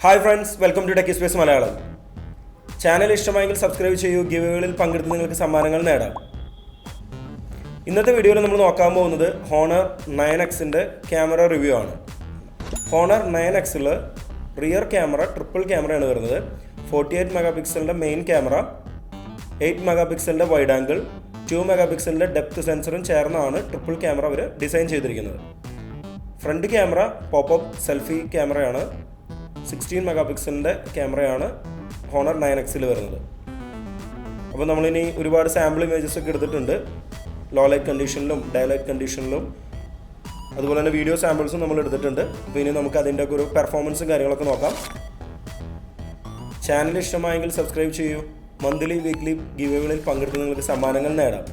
Hi friends, welcome to TechiSpace Malayalam. Channel ഇഷ്ടമായെങ്കിൽ subscribe ചെയ്യൂ, ഗിവവേകളിൽ പങ്കെടുത്ത് നിങ്ങൾക്ക് സമ്മാനങ്ങൾ നേടാം. ഇന്നത്തെ വീഡിയോയിൽ നമ്മൾ നോക്കാൻ പോകുന്നത് Honor 9Xന്റെ ക്യാമറ റിവ്യൂ ആണ്. Honor 9Xൽ റിയർ ക്യാമറ ട്രിപ്പിൾ ക്യാമറയാണ് വരുന്നത്. 48 മെഗാപിക്സലിന്റെ മെയിൻ ക്യാമറ, 8 മെഗാപിക്സലിന്റെ വൈഡ് ആംഗിൾ, 2 മെഗാപിക്സലിന്റെ ഡെപ്ത് സെൻസറും ചേർന്നാണ് ട്രിപ്പിൾ ക്യാമറ അവർ ഡിസൈൻ ചെയ്തിരിക്കുന്നത്. ഫ്രണ്ട് ക്യാമറ പോപ്പ്-അപ്പ് സെൽഫി ക്യാമറയാണ്. 16 മെഗാപിക്സലിൻ്റെ ക്യാമറയാണ് Honor 9Xൽ വരുന്നത്. അപ്പോൾ നമ്മളിനി ഒരുപാട് സാമ്പിൾ ഇമേജസ് ഒക്കെ എടുത്തിട്ടുണ്ട്. ലോ ലൈറ്റ് കണ്ടീഷനിലും ഡേ ലൈറ്റ് കണ്ടീഷനിലും അതുപോലെ തന്നെ വീഡിയോ സാമ്പിൾസും നമ്മൾ എടുത്തിട്ടുണ്ട്. അപ്പോൾ ഇനി നമുക്ക് അതിൻ്റെ ഒക്കെ ഒരു പെർഫോമൻസും കാര്യങ്ങളൊക്കെ നോക്കാം. ചാനൽ ഇഷ്ടമായെങ്കിൽ സബ്സ്ക്രൈബ് ചെയ്യൂ. മന്ത്ലി വീക്ക്ലി ഗിവവേകളിൽ പങ്കെടുത്ത് നിങ്ങൾക്ക് സമ്മാനങ്ങൾ നേടാം.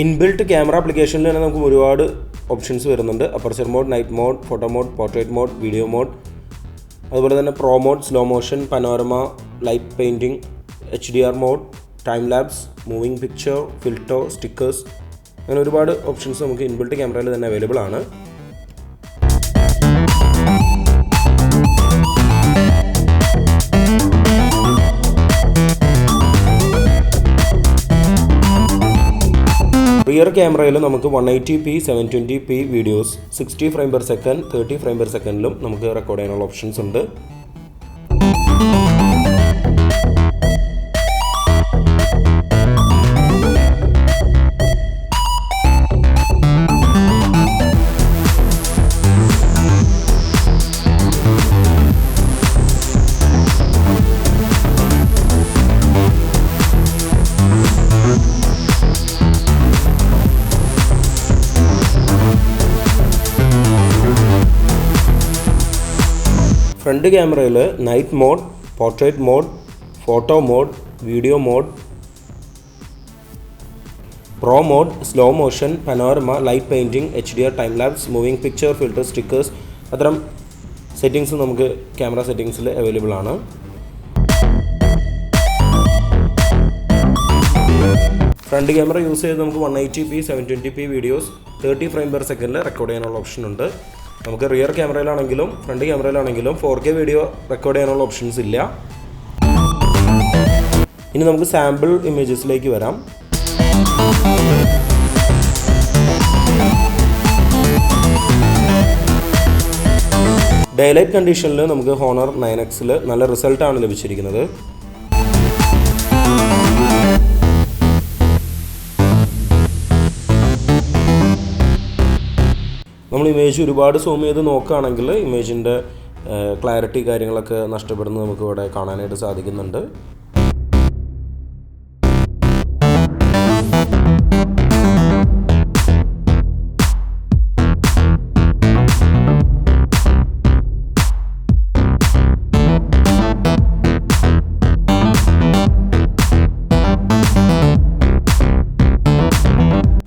ഇൻബിൽറ്റ് ക്യാമറ ആപ്ലിക്കേഷനിൽ തന്നെ നമുക്ക് ഒരുപാട് ഓപ്ഷൻസ് വരുന്നുണ്ട്. Aperture mode, night mode, photo mode, portrait mode, video mode, അതുപോലെ തന്നെ pro mode, slow motion, panorama, light painting, HDR mode, time lapse, moving picture, filter, stickers, അങ്ങനെ ഒരുപാട് ഓപ്ഷൻസ് നമുക്ക് ഇൻബിൽറ്റ് ക്യാമറയിൽ തന്നെ അവൈലബിൾ ആണ്. റിയർ ക്യാമറയിൽ നമുക്ക് 180p 720p videos 60 frame per second 30 frame per സെക്കൻഡിലും നമുക്ക് റെക്കോർഡ് ചെയ്യാനുള്ള ഓപ്ഷൻസ് ഉണ്ട്. ഫ്രണ്ട് ക്യാമറയിൽ night mode, portrait mode, photo mode, video mode, pro mode, slow motion, panorama, light painting, HDR, time lapse, moving picture, filter, stickers, അത്തരം settings നമുക്ക് camera സെറ്റിങ്സിൽ available ആണ്. Front camera use ചെയ്ത് നമുക്ക് 180p 720p videos 30 frame per സെക്കൻഡിൽ record ചെയ്യാനുള്ള option ഉണ്ട്. നമുക്ക് റിയർ ക്യാമറയിലാണെങ്കിലും ഫ്രണ്ട് ക്യാമറയിലാണെങ്കിലും 4K വീഡിയോ റെക്കോർഡ് ചെയ്യാനുള്ള ഓപ്ഷൻസ് ഇല്ല. ഇനി നമുക്ക് സാമ്പിൾ ഇമേജസിലേക്ക് വരാം. ഡേ ലൈറ്റ് കണ്ടീഷനിൽ നമുക്ക് Honor 9Xൽ നല്ല റിസൾട്ടാണ് ലഭിച്ചിരിക്കുന്നത്. നമ്മൾ ഇമേജ് ഒരുപാട് സൂം ചെയ്ത് നോക്കുകയാണെങ്കിൽ ഇമേജിൻ്റെ ക്ലാരിറ്റി കാര്യങ്ങളൊക്കെ നഷ്ടപ്പെടുന്നത് നമുക്ക് ഇവിടെ കാണാനായിട്ട് സാധിക്കുന്നുണ്ട്.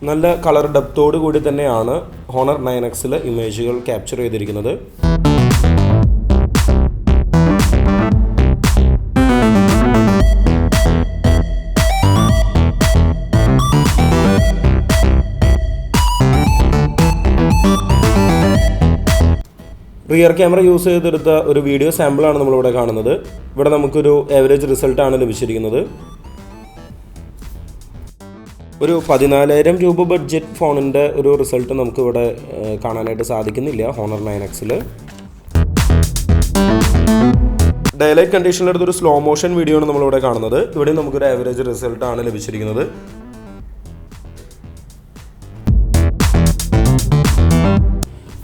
നല്ല കളർ ഡെപ്തോട് കൂടി തന്നെയാണ് Honor 9Xൽ ഇമേജുകൾ ക്യാപ്ചർ ചെയ്തിരിക്കുന്നത്. റിയർ ക്യാമറ യൂസ് ചെയ്തെടുത്ത ഒരു വീഡിയോ സാമ്പിളാണ് നമ്മളിവിടെ കാണുന്നത്. ഇവിടെ നമുക്കൊരു ആവറേജ് റിസൾട്ടാണ് ലഭിച്ചിരിക്കുന്നത്. ഒരു 14,000 രൂപ ബഡ്ജറ്റ് ഫോണിൻ്റെ ഒരു റിസൾട്ട് നമുക്കിവിടെ കാണാനായിട്ട് സാധിക്കുന്നില്ല Honor 9Xൽ. ഡേ ലൈറ്റ് കണ്ടീഷനിലെടുത്തൊരു സ്ലോ മോഷൻ വീഡിയോ ആണ് നമ്മളിവിടെ കാണുന്നത്. ഇവിടെ നമുക്കൊരു ആവറേജ് റിസൾട്ടാണ് ലഭിച്ചിരിക്കുന്നത്.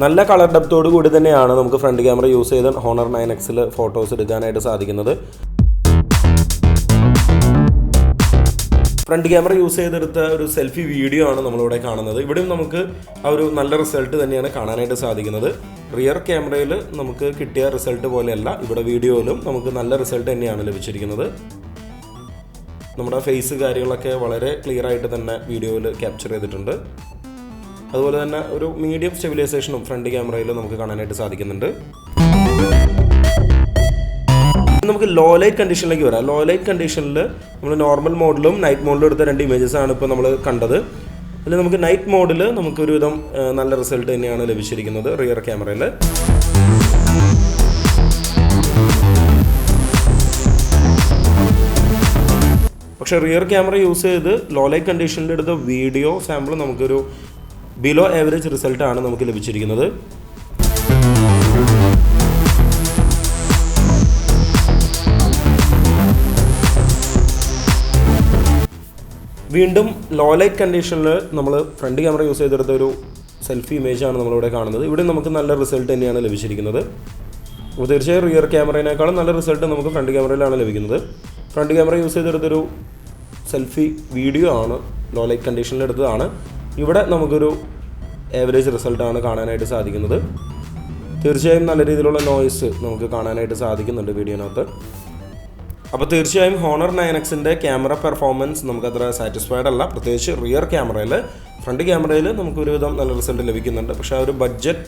നല്ല കളർ ഡെപ്തോട് കൂടി തന്നെയാണ് നമുക്ക് ഫ്രണ്ട് ക്യാമറ യൂസ് ചെയ്ത് Honor 9Xൽ ഫോട്ടോസ് എടുക്കാനായിട്ട് സാധിക്കുന്നത്. ഫ്രണ്ട് ക്യാമറ യൂസ് ചെയ്തെടുത്ത ഒരു സെൽഫി വീഡിയോ ആണ് നമ്മളിവിടെ കാണുന്നത്. ഇവിടെയും നമുക്ക് ആ ഒരു നല്ല റിസൾട്ട് തന്നെയാണ് കാണാനായിട്ട് സാധിക്കുന്നത്. റിയർ ക്യാമറയിൽ നമുക്ക് കിട്ടിയ റിസൾട്ട് പോലെയല്ല ഇവിടെ വീഡിയോയിലും നമുക്ക് നല്ല റിസൾട്ട് തന്നെയാണ് ലഭിച്ചിരിക്കുന്നത്. നമ്മുടെ ഫേസ് കാര്യങ്ങളൊക്കെ വളരെ ക്ലിയർ ആയിട്ട് തന്നെ വീഡിയോയിൽ ക്യാപ്ചർ ചെയ്തിട്ടുണ്ട്. അതുപോലെ തന്നെ ഒരു മീഡിയം സ്റ്റെബിലൈസേഷനും ഫ്രണ്ട് ക്യാമറയിൽ നമുക്ക് കാണാനായിട്ട് സാധിക്കുന്നുണ്ട്. നമുക്ക് ലോ ലൈറ്റ് കണ്ടീഷനിലേക്ക് വരാം. ലോ ലൈറ്റ് കണ്ടീഷനിൽ നമ്മൾ നോർമൽ മോഡിലും നൈറ്റ് മോഡിലും എടുത്ത 2 ഇമേജസ് ആണ് ഇപ്പോൾ നമ്മൾ കണ്ടത്. അതിൽ നമുക്ക് നൈറ്റ് മോഡിൽ നമുക്ക് ഒരുവിധം നല്ല റിസൾട്ട് തന്നെയാണ് ലഭിച്ചിരിക്കുന്നത് റിയർ ക്യാമറയിൽ. പക്ഷേ റിയർ ക്യാമറ യൂസ് ചെയ്ത് ലോ ലൈറ്റ് കണ്ടീഷനിൽ എടുത്ത വീഡിയോ സാമ്പിൾ നമുക്കൊരു ബിലോ ആവറേജ് റിസൾട്ടാണ് നമുക്ക് ലഭിച്ചിരിക്കുന്നത്. വീണ്ടും ലോ ലൈറ്റ് കണ്ടീഷനിൽ നമ്മൾ ഫ്രണ്ട് ക്യാമറ യൂസ് ചെയ്തെടുത്ത ഒരു സെൽഫി ഇമേജാണ് നമ്മളിവിടെ കാണുന്നത്. ഇവിടെ നമുക്ക് നല്ല റിസൾട്ട് തന്നെയാണ് ലഭിച്ചിരിക്കുന്നത്. അപ്പോൾ തീർച്ചയായും റിയർ ക്യാമറയിനേക്കാളും നല്ല റിസൾട്ട് നമുക്ക് ഫ്രണ്ട് ക്യാമറയിലാണ് ലഭിക്കുന്നത്. ഫ്രണ്ട് ക്യാമറ യൂസ് ചെയ്തെടുത്തൊരു സെൽഫി വീഡിയോ ആണ്, ലോ ലൈറ്റ് കണ്ടീഷനിൽ എടുത്തതാണ്. ഇവിടെ നമുക്കൊരു ആവറേജ് റിസൾട്ടാണ് കാണാനായിട്ട് സാധിക്കുന്നത്. തീർച്ചയായും നല്ല രീതിയിലുള്ള നോയ്സ് നമുക്ക് കാണാനായിട്ട് സാധിക്കുന്നുണ്ട് വീഡിയോനകത്ത്. അപ്പോൾ തീർച്ചയായും ഹോണർ 9Xൻ്റെ ക്യാമറ പെർഫോമൻസ് നമുക്കത്ര സാറ്റിസ്ഫൈഡ് അല്ല, പ്രത്യേകിച്ച് റിയർ ക്യാമറയിൽ. ഫ്രണ്ട് ക്യാമറയിൽ നമുക്ക് ഒരുവിധം നല്ല റിസൾട്ട് ലഭിക്കുന്നുണ്ട്. പക്ഷേ ആ ഒരു ബഡ്ജറ്റ്,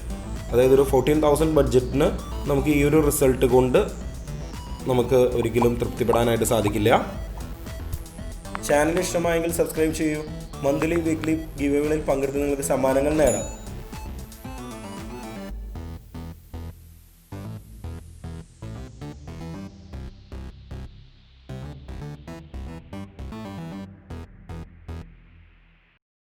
അതായത് ഒരു 14,000 ബഡ്ജറ്റിന് നമുക്ക് ഈ ഒരു റിസൾട്ട് കൊണ്ട് നമുക്ക് ഒരിക്കലും തൃപ്തിപ്പെടാനായിട്ട് സാധിക്കില്ല. ചാനൽ ഇഷ്ടമായെങ്കിൽ സബ്സ്ക്രൈബ് ചെയ്യൂ. മന്ത്ലി വീക്ക്ലി ഗിവ് അവേകളിൽ പങ്കെടുത്ത് നിങ്ങൾക്ക് സമ്മാനങ്ങൾ നേടാം.